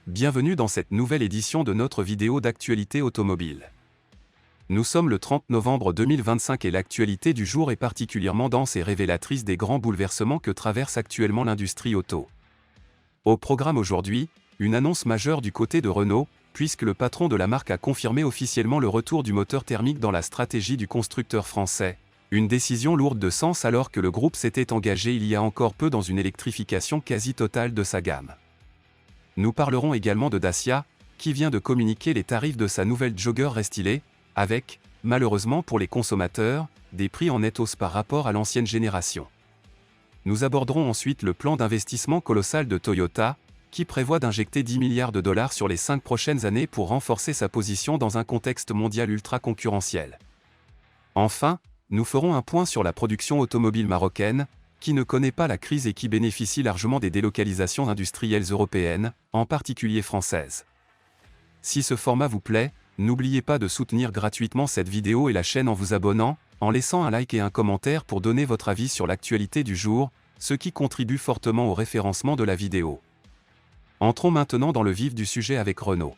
Bienvenue dans cette nouvelle édition de notre vidéo d'actualité automobile. Nous sommes le 30 novembre 2025 et l'actualité du jour est particulièrement dense et révélatrice des grands bouleversements que traverse actuellement l'industrie auto. Au programme aujourd'hui, une annonce majeure du côté de Renault, puisque le patron de la marque a confirmé officiellement le retour du moteur thermique dans la stratégie du constructeur français. Une décision lourde de sens alors que le groupe s'était engagé il y a encore peu dans une électrification quasi totale de sa gamme. Nous parlerons également de Dacia, qui vient de communiquer les tarifs de sa nouvelle Jogger restylée, avec, malheureusement pour les consommateurs, des prix en nette hausse par rapport à l'ancienne génération. Nous aborderons ensuite le plan d'investissement colossal de Toyota, qui prévoit d'injecter 10 milliards de dollars sur les 5 prochaines années pour renforcer sa position dans un contexte mondial ultra concurrentiel. Enfin, nous ferons un point sur la production automobile marocaine, qui ne connaît pas la crise et qui bénéficie largement des délocalisations industrielles européennes, en particulier françaises. Si ce format vous plaît, n'oubliez pas de soutenir gratuitement cette vidéo et la chaîne en vous abonnant, en laissant un like et un commentaire pour donner votre avis sur l'actualité du jour, ce qui contribue fortement au référencement de la vidéo. Entrons maintenant dans le vif du sujet avec Renault.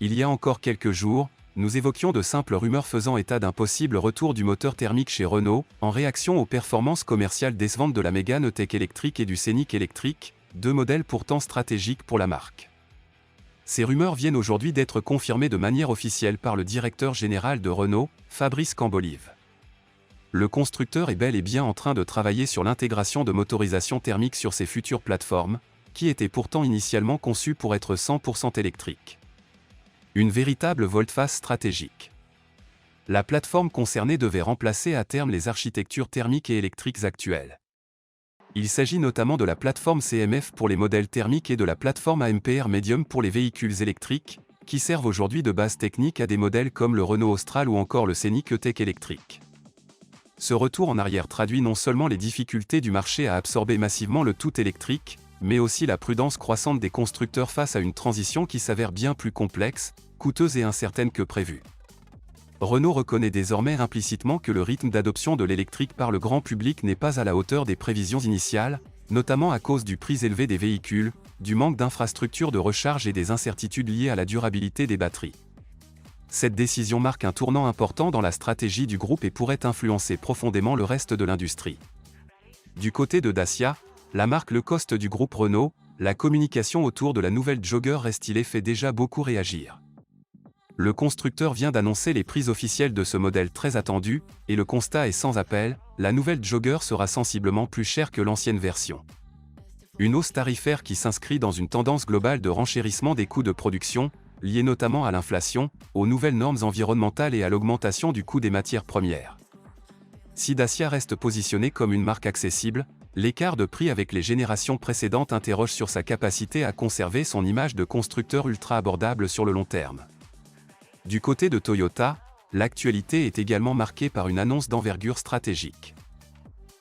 Il y a encore quelques jours, nous évoquions de simples rumeurs faisant état d'un possible retour du moteur thermique chez Renault, en réaction aux performances commerciales décevantes de la Mégane E-Tech électrique et du Scénic électrique, deux modèles pourtant stratégiques pour la marque. Ces rumeurs viennent aujourd'hui d'être confirmées de manière officielle par le directeur général de Renault, Fabrice Cambolive. Le constructeur est bel et bien en train de travailler sur l'intégration de motorisation thermique sur ses futures plateformes, qui étaient pourtant initialement conçues pour être 100% électriques. Une véritable volte-face stratégique. La plateforme concernée devait remplacer à terme les architectures thermiques et électriques actuelles. Il s'agit notamment de la plateforme CMF pour les modèles thermiques et de la plateforme AMPR Medium pour les véhicules électriques, qui servent aujourd'hui de base technique à des modèles comme le Renault Austral ou encore le Scénic E-Tech électrique. Ce retour en arrière traduit non seulement les difficultés du marché à absorber massivement le tout électrique, mais aussi la prudence croissante des constructeurs face à une transition qui s'avère bien plus complexe, coûteuse et incertaine que prévu. Renault reconnaît désormais implicitement que le rythme d'adoption de l'électrique par le grand public n'est pas à la hauteur des prévisions initiales, notamment à cause du prix élevé des véhicules, du manque d'infrastructures de recharge et des incertitudes liées à la durabilité des batteries. Cette décision marque un tournant important dans la stratégie du groupe et pourrait influencer profondément le reste de l'industrie. Du côté de Dacia, la marque low cost du groupe Renault, la communication autour de la nouvelle Jogger restylée fait déjà beaucoup réagir. Le constructeur vient d'annoncer les prix officiels de ce modèle très attendu, et le constat est sans appel, la nouvelle Jogger sera sensiblement plus chère que l'ancienne version. Une hausse tarifaire qui s'inscrit dans une tendance globale de renchérissement des coûts de production, liée notamment à l'inflation, aux nouvelles normes environnementales et à l'augmentation du coût des matières premières. Si Dacia reste positionné comme une marque accessible, l'écart de prix avec les générations précédentes interroge sur sa capacité à conserver son image de constructeur ultra abordable sur le long terme. Du côté de Toyota, l'actualité est également marquée par une annonce d'envergure stratégique.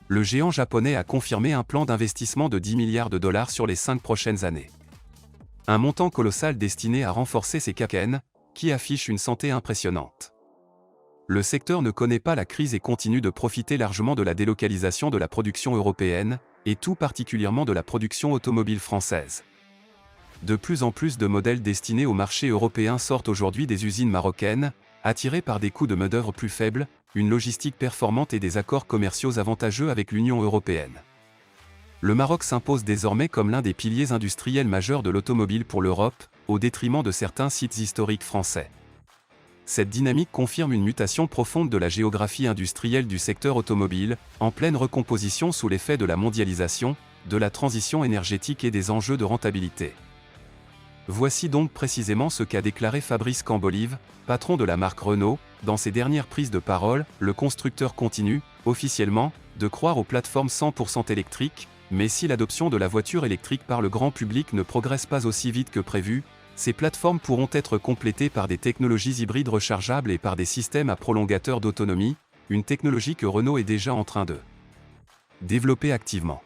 Le géant japonais a confirmé un plan d'investissement de 10 milliards de dollars sur les 5 prochaines années. Un montant colossal destiné à renforcer ses KKN, qui affiche une santé impressionnante. Le secteur ne connaît pas la crise et continue de profiter largement de la délocalisation de la production européenne, et tout particulièrement de la production automobile française. De plus en plus de modèles destinés au marché européen sortent aujourd'hui des usines marocaines, attirés par des coûts de main-d'œuvre plus faibles, une logistique performante et des accords commerciaux avantageux avec l'Union européenne. Le Maroc s'impose désormais comme l'un des piliers industriels majeurs de l'automobile pour l'Europe, au détriment de certains sites historiques français. Cette dynamique confirme une mutation profonde de la géographie industrielle du secteur automobile, en pleine recomposition sous l'effet de la mondialisation, de la transition énergétique et des enjeux de rentabilité. Voici donc précisément ce qu'a déclaré Fabrice Cambolive, patron de la marque Renault, dans ses dernières prises de parole. Le constructeur continue, officiellement, de croire aux plateformes 100% électriques, mais si l'adoption de la voiture électrique par le grand public ne progresse pas aussi vite que prévu, ces plateformes pourront être complétées par des technologies hybrides rechargeables et par des systèmes à prolongateur d'autonomie, une technologie que Renault est déjà en train de développer activement.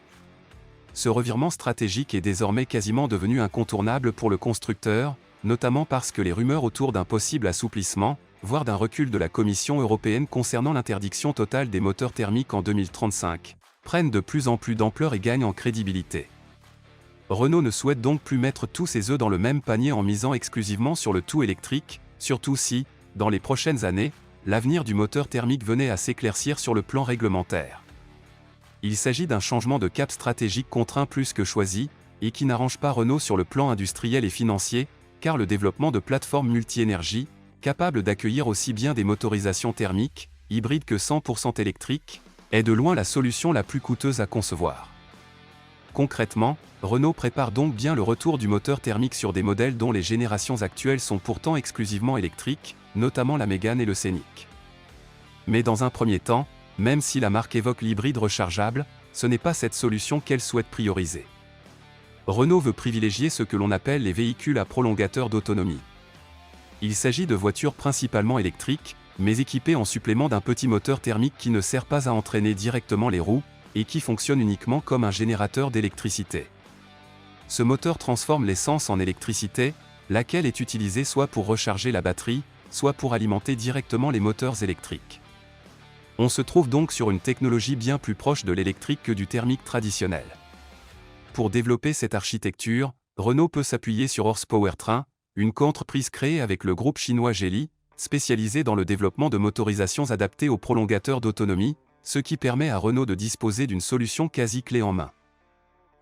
Ce revirement stratégique est désormais quasiment devenu incontournable pour le constructeur, notamment parce que les rumeurs autour d'un possible assouplissement, voire d'un recul de la Commission européenne concernant l'interdiction totale des moteurs thermiques en 2035, prennent de plus en plus d'ampleur et gagnent en crédibilité. Renault ne souhaite donc plus mettre tous ses œufs dans le même panier en misant exclusivement sur le tout électrique, surtout si, dans les prochaines années, l'avenir du moteur thermique venait à s'éclaircir sur le plan réglementaire. Il s'agit d'un changement de cap stratégique contraint plus que choisi, et qui n'arrange pas Renault sur le plan industriel et financier, car le développement de plateformes multi-énergie, capables d'accueillir aussi bien des motorisations thermiques, hybrides que 100% électriques, est de loin la solution la plus coûteuse à concevoir. Concrètement, Renault prépare donc bien le retour du moteur thermique sur des modèles dont les générations actuelles sont pourtant exclusivement électriques, notamment la Mégane et le Scénic. Mais dans un premier temps, même si la marque évoque l'hybride rechargeable, ce n'est pas cette solution qu'elle souhaite prioriser. Renault veut privilégier ce que l'on appelle les véhicules à prolongateur d'autonomie. Il s'agit de voitures principalement électriques, mais équipées en supplément d'un petit moteur thermique qui ne sert pas à entraîner directement les roues, et qui fonctionne uniquement comme un générateur d'électricité. Ce moteur transforme l'essence en électricité, laquelle est utilisée soit pour recharger la batterie, soit pour alimenter directement les moteurs électriques. On se trouve donc sur une technologie bien plus proche de l'électrique que du thermique traditionnel. Pour développer cette architecture, Renault peut s'appuyer sur Horsepowertrain, une coentreprise créée avec le groupe chinois Geely, spécialisée dans le développement de motorisations adaptées aux prolongateurs d'autonomie, ce qui permet à Renault de disposer d'une solution quasi clé en main.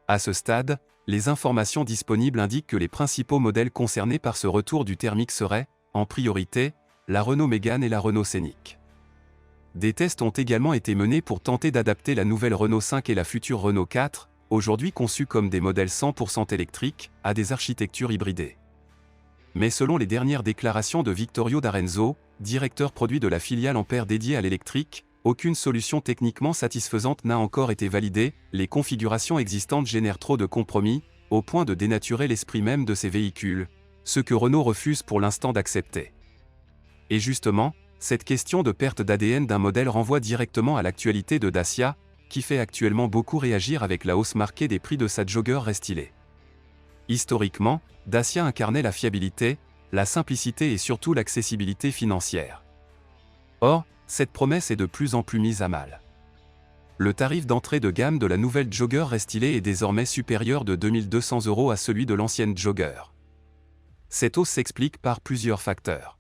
À ce stade, les informations disponibles indiquent que les principaux modèles concernés par ce retour du thermique seraient, en priorité, la Renault Mégane et la Renault Scénic. Des tests ont également été menés pour tenter d'adapter la nouvelle Renault 5 et la future Renault 4, aujourd'hui conçues comme des modèles 100% électriques, à des architectures hybridées. Mais selon les dernières déclarations de Vittorio D'Arenzo, directeur produit de la filiale Ampère dédiée à l'électrique, aucune solution techniquement satisfaisante n'a encore été validée, les configurations existantes génèrent trop de compromis, au point de dénaturer l'esprit même de ces véhicules, ce que Renault refuse pour l'instant d'accepter. Et justement, cette question de perte d'ADN d'un modèle renvoie directement à l'actualité de Dacia, qui fait actuellement beaucoup réagir avec la hausse marquée des prix de sa Jogger restylée. Historiquement, Dacia incarnait la fiabilité, la simplicité et surtout l'accessibilité financière. Or, cette promesse est de plus en plus mise à mal. Le tarif d'entrée de gamme de la nouvelle Jogger restylée est désormais supérieur de 2 200 € à celui de l'ancienne Jogger. Cette hausse s'explique par plusieurs facteurs.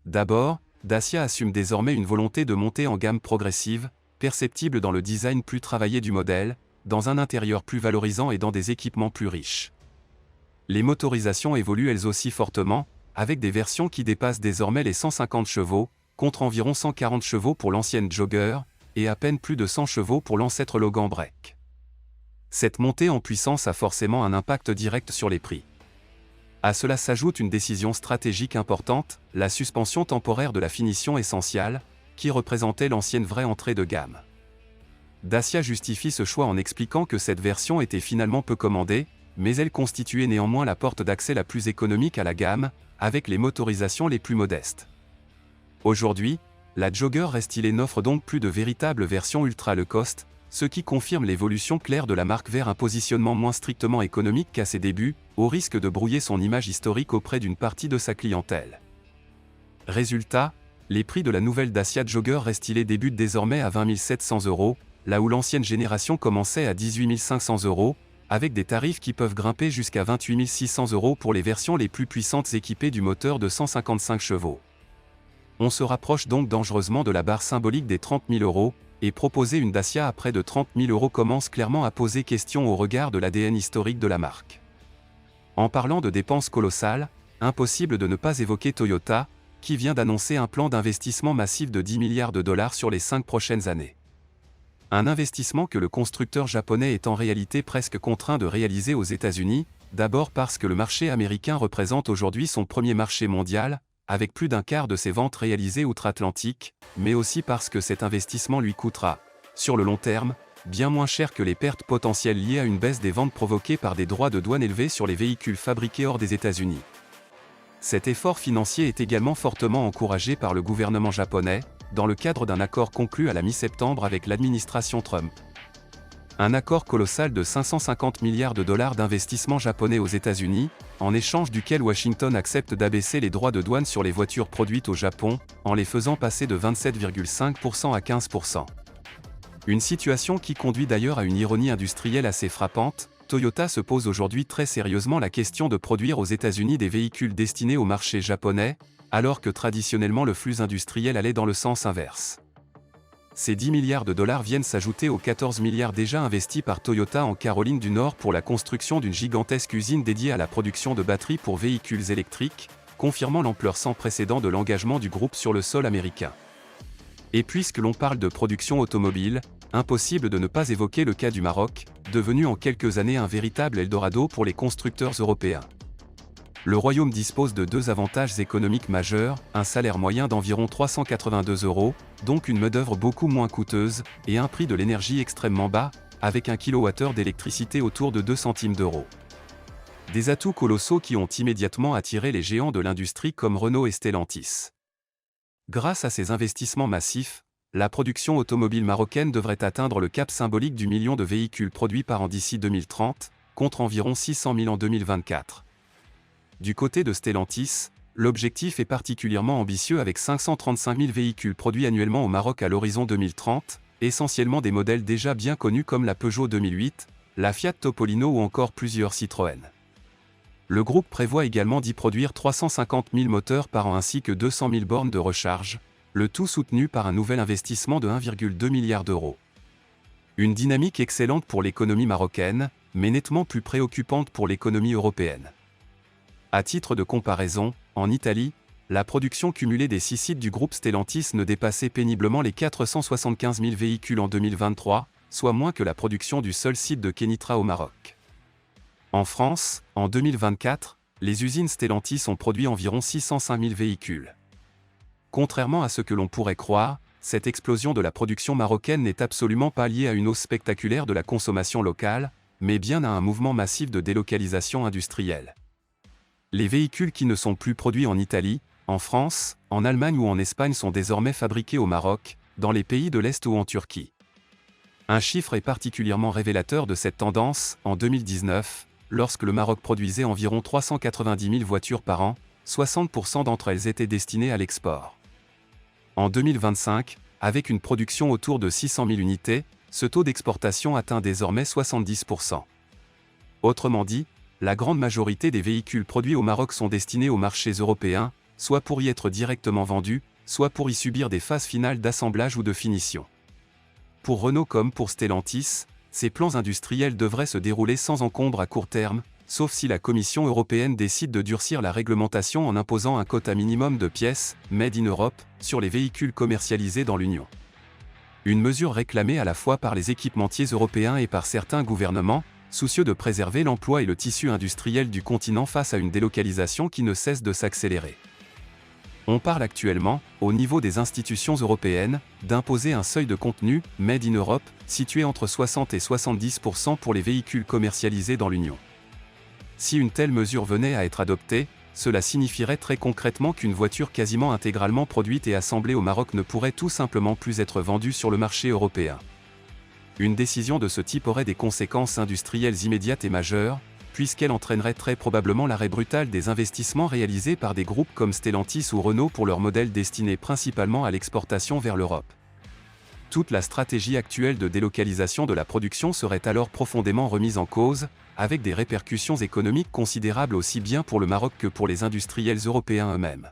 D'abord, Dacia assume désormais une volonté de montée en gamme progressive, perceptible dans le design plus travaillé du modèle, dans un intérieur plus valorisant et dans des équipements plus riches. Les motorisations évoluent elles aussi fortement, avec des versions qui dépassent désormais les 150 chevaux, contre environ 140 chevaux pour l'ancienne Jogger, et à peine plus de 100 chevaux pour l'ancêtre Logan Break. Cette montée en puissance a forcément un impact direct sur les prix. À cela s'ajoute une décision stratégique importante, la suspension temporaire de la finition essentielle, qui représentait l'ancienne vraie entrée de gamme. Dacia justifie ce choix en expliquant que cette version était finalement peu commandée, mais elle constituait néanmoins la porte d'accès la plus économique à la gamme, avec les motorisations les plus modestes. Aujourd'hui, la Jogger restylée n'offre donc plus de véritable version ultra low cost, ce qui confirme l'évolution claire de la marque vers un positionnement moins strictement économique qu'à ses débuts, au risque de brouiller son image historique auprès d'une partie de sa clientèle. Résultat, les prix de la nouvelle Dacia Jogger restylée débutent désormais à 20 700 €, là où l'ancienne génération commençait à 18 500 €, avec des tarifs qui peuvent grimper jusqu'à 28 600 € pour les versions les plus puissantes équipées du moteur de 155 chevaux. On se rapproche donc dangereusement de la barre symbolique des 30 000 €, et proposer une Dacia à près de 30 000 € commence clairement à poser question au regard de l'ADN historique de la marque. En parlant de dépenses colossales, impossible de ne pas évoquer Toyota, qui vient d'annoncer un plan d'investissement massif de 10 milliards de dollars sur les 5 prochaines années. Un investissement que le constructeur japonais est en réalité presque contraint de réaliser aux États-Unis, d'abord parce que le marché américain représente aujourd'hui son premier marché mondial, avec plus d'un quart de ses ventes réalisées outre-Atlantique, mais aussi parce que cet investissement lui coûtera, sur le long terme, bien moins cher que les pertes potentielles liées à une baisse des ventes provoquées par des droits de douane élevés sur les véhicules fabriqués hors des États-Unis. Cet effort financier est également fortement encouragé par le gouvernement japonais, dans le cadre d'un accord conclu à la mi-septembre avec l'administration Trump. Un accord colossal de 550 milliards de dollars d'investissement japonais aux États-Unis, en échange duquel Washington accepte d'abaisser les droits de douane sur les voitures produites au Japon, en les faisant passer de 27,5% à 15%. Une situation qui conduit d'ailleurs à une ironie industrielle assez frappante, Toyota se pose aujourd'hui très sérieusement la question de produire aux États-Unis des véhicules destinés au marché japonais, alors que traditionnellement le flux industriel allait dans le sens inverse. Ces 10 milliards de dollars viennent s'ajouter aux 14 milliards déjà investis par Toyota en Caroline du Nord pour la construction d'une gigantesque usine dédiée à la production de batteries pour véhicules électriques, confirmant l'ampleur sans précédent de l'engagement du groupe sur le sol américain. Et puisque l'on parle de production automobile, impossible de ne pas évoquer le cas du Maroc, devenu en quelques années un véritable Eldorado pour les constructeurs européens. Le Royaume dispose de deux avantages économiques majeurs, un salaire moyen d'environ 382 €, donc une main-d'œuvre beaucoup moins coûteuse, et un prix de l'énergie extrêmement bas, avec un kilowattheure d'électricité autour de 2 centimes d'euros. Des atouts colossaux qui ont immédiatement attiré les géants de l'industrie comme Renault et Stellantis. Grâce à ces investissements massifs, la production automobile marocaine devrait atteindre le cap symbolique du million de véhicules produits par an d'ici 2030, contre environ 600 000 en 2024. Du côté de Stellantis, l'objectif est particulièrement ambitieux avec 535 000 véhicules produits annuellement au Maroc à l'horizon 2030, essentiellement des modèles déjà bien connus comme la Peugeot 2008, la Fiat Topolino ou encore plusieurs Citroën. Le groupe prévoit également d'y produire 350 000 moteurs par an ainsi que 200 000 bornes de recharge, le tout soutenu par un nouvel investissement de 1,2 milliard d'euros. Une dynamique excellente pour l'économie marocaine, mais nettement plus préoccupante pour l'économie européenne. À titre de comparaison, en Italie, la production cumulée des 6 sites du groupe Stellantis ne dépassait péniblement les 475 000 véhicules en 2023, soit moins que la production du seul site de Kenitra au Maroc. En France, en 2024, les usines Stellantis ont produit environ 605 000 véhicules. Contrairement à ce que l'on pourrait croire, cette explosion de la production marocaine n'est absolument pas liée à une hausse spectaculaire de la consommation locale, mais bien à un mouvement massif de délocalisation industrielle. Les véhicules qui ne sont plus produits en Italie, en France, en Allemagne ou en Espagne sont désormais fabriqués au Maroc, dans les pays de l'Est ou en Turquie. Un chiffre est particulièrement révélateur de cette tendance. En 2019, lorsque le Maroc produisait environ 390 000 voitures par an, 60% d'entre elles étaient destinées à l'export. En 2025, avec une production autour de 600 000 unités, ce taux d'exportation atteint désormais 70%. Autrement dit, la grande majorité des véhicules produits au Maroc sont destinés aux marchés européens, soit pour y être directement vendus, soit pour y subir des phases finales d'assemblage ou de finition. Pour Renault comme pour Stellantis, ces plans industriels devraient se dérouler sans encombre à court terme, sauf si la Commission européenne décide de durcir la réglementation en imposant un quota minimum de pièces « Made in Europe » sur les véhicules commercialisés dans l'Union. Une mesure réclamée à la fois par les équipementiers européens et par certains gouvernements, soucieux de préserver l'emploi et le tissu industriel du continent face à une délocalisation qui ne cesse de s'accélérer. On parle actuellement, au niveau des institutions européennes, d'imposer un seuil de contenu « Made in Europe » situé entre 60 et 70% pour les véhicules commercialisés dans l'Union. Si une telle mesure venait à être adoptée, cela signifierait très concrètement qu'une voiture quasiment intégralement produite et assemblée au Maroc ne pourrait tout simplement plus être vendue sur le marché européen. Une décision de ce type aurait des conséquences industrielles immédiates et majeures, puisqu'elle entraînerait très probablement l'arrêt brutal des investissements réalisés par des groupes comme Stellantis ou Renault pour leurs modèles destinés principalement à l'exportation vers l'Europe. Toute la stratégie actuelle de délocalisation de la production serait alors profondément remise en cause, avec des répercussions économiques considérables aussi bien pour le Maroc que pour les industriels européens eux-mêmes.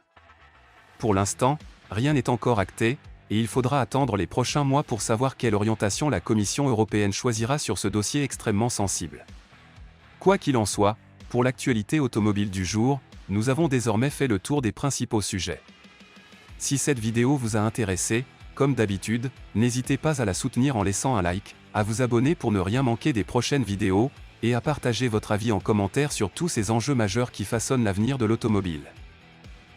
Pour l'instant, rien n'est encore acté, et il faudra attendre les prochains mois pour savoir quelle orientation la Commission européenne choisira sur ce dossier extrêmement sensible. Quoi qu'il en soit, pour l'actualité automobile du jour, nous avons désormais fait le tour des principaux sujets. Si cette vidéo vous a intéressé, comme d'habitude, n'hésitez pas à la soutenir en laissant un like, à vous abonner pour ne rien manquer des prochaines vidéos, et à partager votre avis en commentaire sur tous ces enjeux majeurs qui façonnent l'avenir de l'automobile.